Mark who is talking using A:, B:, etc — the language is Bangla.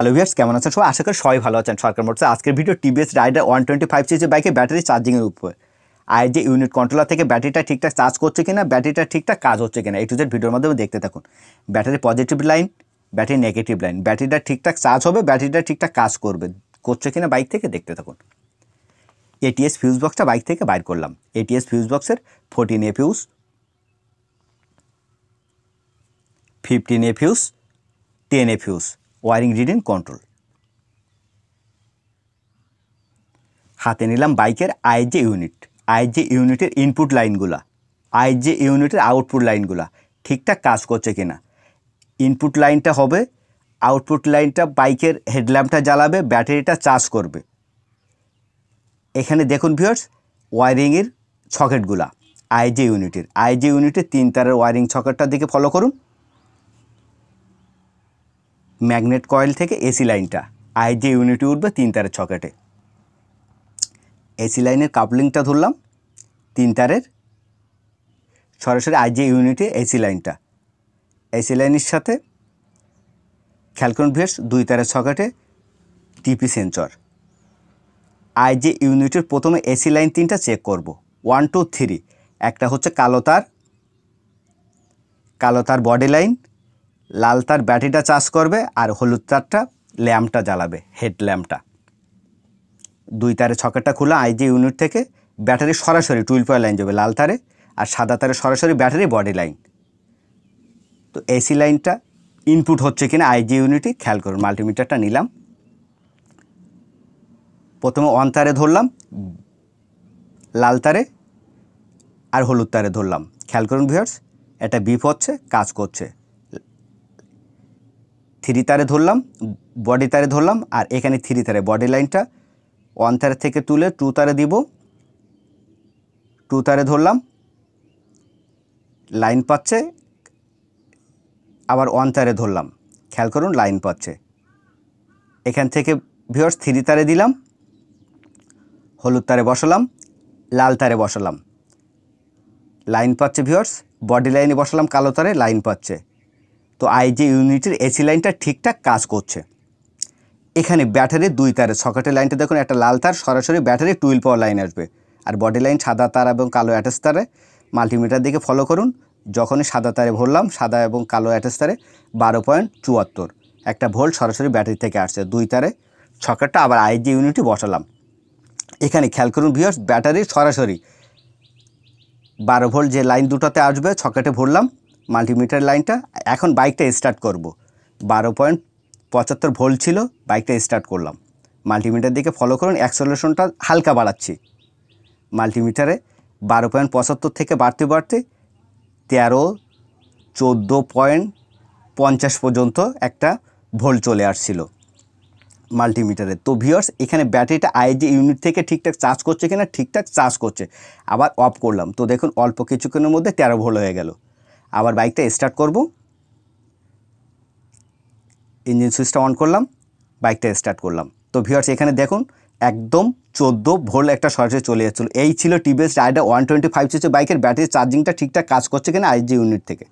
A: হ্যালো ভিউয়ার্স, কেমন আছেন সবাই? আশা করি সবাই ভালো আছেন। সরকার মোটরস আজকের ভিডিও টিভিএস রাইডার 125 সিসি বাইকের ব্যাটারি চার্জিংয়ের উপর। আর যে ইউনিট কন্ট্রোলার থেকে ব্যাটারিটা ঠিকঠাক চার্জ করছে কিনা, ব্যাটারিটা ঠিকঠাক কাজ হচ্ছে কিনা, এই টু জেড ভিডিওর মাধ্যমে দেখতে থাকুন। Battery positive line, battery negative line, ব্যাটারিটা ঠিকঠাক চার্জ হবে, ব্যাটারিটা ঠিকঠাক কাজ করছে কিনা বাইক থেকে দেখতে থাকুন। এটিএস ফিউজ বক্সটা বাইক থেকে বাইর করলাম। এটিএস ফিউজ বক্সের 14A fuse, 15A fuse, 10A fuse, wiring reading control. হাতে নিলাম বাইকের আইজে ইউনিট। আইজে ইউনিটের ইনপুট লাইনগুলা, আইজে ইউনিটের আউটপুট লাইনগুলা ঠিকঠাক কাজ করছে কিনা। ইনপুট লাইনটা হবে, আউটপুট লাইনটা বাইকের হেডল্যাম্পটা জ্বালাবে, ব্যাটারিটা চার্জ করবে। এখানে দেখুন ভিউয়ার্স, ওয়ারিংয়ের সকেটগুলা আইজে ইউনিটের 3 তারের ওয়ারিং সকেটটার দিকে ফলো করুন। ম্যাগনেট কয়েল থেকে এসি লাইনটা আইজে ইউনিটে উঠবে 3 তারের সকেটে। এসি লাইনের কাপলিংটা ধরলাম 3 তারের, সরাসরি আইজে ইউনিটে এসি লাইনটা। এসি লাইনের সাথে খেয়াল করুন ভিউয়ার্স, 2 তারের সকেটে টিপি সেন্সর। আইজে ইউনিটের প্রথমে এসি লাইন 3টা চেক করব। 1 2 3। একটা হচ্ছে কালো তার বডি লাইন, লাল তার ব্যাটারিটা চার্জ করবে, আর হলুদ তারটা ল্যাম্পটা জ্বালাবে, হেড ল্যাম্পটা। 2 তারের সকেটটা খোলা আইজে ইউনিট থেকে, ব্যাটারি সরাসরি 12 পয়েন্ট লাইন যাবে লাল তারে, আর সাদা তারে সরাসরি ব্যাটারি বডি লাইন। তো এসি লাইনটা ইনপুট হচ্ছে কিনা আইজে ইউনিটে খেয়াল করুন। মাল্টিমিটারটা নিলাম, প্রথমে 1 তারে ধরলাম লাল তারে, আর হলুদ তারে ধরলাম। খেয়াল করুন ভিউয়ার্স, এটা বিপ হচ্ছে, কাজ করছে। 3 তারে ধরলাম, বডি তারে ধরলাম, আর এখানে 3 তারে বডি লাইনটা 1 তারে থেকে তুলে 2 তারে দিব। 2 তারে ধরলাম, লাইন পাচ্ছে, আবার 1 তারে ধরলাম, খেয়াল করুন লাইন পাচ্ছে। এখান থেকে ভিউয়ার্স 3 তারে দিলাম, হলুদ তারে বসালাম, লাল তারে বসালাম, লাইন পাচ্ছে ভিউয়ার্স। বডি লাইনে বসালাম কালো তারে, লাইন পাচ্ছে। তো আইজে ইউনিটের এসি লাইনটা ঠিকঠাক কাজ করছে। এখানে ব্যাটারির 2 তারের সকেটের লাইনটা দেখুন, একটা লাল তার সরাসরি ব্যাটারি 12 পাওয়ার লাইন আসবে, আর বডি লাইন সাদা তার এবং কালো অ্যাটাচ তারে। মাল্টিমিটার দিকে ফলো করুন, যখনই সাদা তারে ভরলাম, সাদা এবং কালো অ্যাটাচ তারে 12.74 একটা ভোল্ট সরাসরি ব্যাটারি থেকে আসছে। 2 তারে সকেটটা আবার আইজে ইউনিটে বসালাম। এখানে খেয়াল করুন ভিউয়ার্স, ব্যাটারি সরাসরি 12 ভোল্ট যে লাইন দুটোতে আসবে সকেটে ভরলাম মাল্টিমিটার লাইনটা। এখন বাইকটা স্টার্ট করব। 12.75 ভোল্ট ছিল, বাইকটা স্টার্ট করলাম। মাল্টিমিটার দিকে ফলো করুন, অ্যাক্সেলারেশনটা হালকা বাড়াচ্ছি। মাল্টিমিটারে 12.75 থেকে বাড়তে 13, 14.50 পর্যন্ত একটা ভোল্ট চলে আসছিল মাল্টিমিটারে। তো ভিউয়ার্স, এখানে ব্যাটারিটা আইজে ইউনিট থেকে ঠিকঠাক চার্জ করছে কিনা, ঠিকঠাক চার্জ করছে। আবার অফ করলাম, তো দেখুন অল্প কিছুক্ষণের মধ্যে 13 ভোল্ট হয়ে গেল। আবার বাইকটা স্টার্ট করব, ইঞ্জিন সুইচটা অন করলাম, বাইকটা স্টার্ট করলাম। তো ভিউয়ার্স, এখানে দেখুন একদম 14 ভোল্ট একটা সরাসরি চলে যাচ্ছিল। এই ছিল টিভিএস রাইডার 125 সিসি বাইকের ব্যাটারি চার্জিংটা ঠিকঠাক কাজ করছে কিনা আইজে ইউনিট থেকে।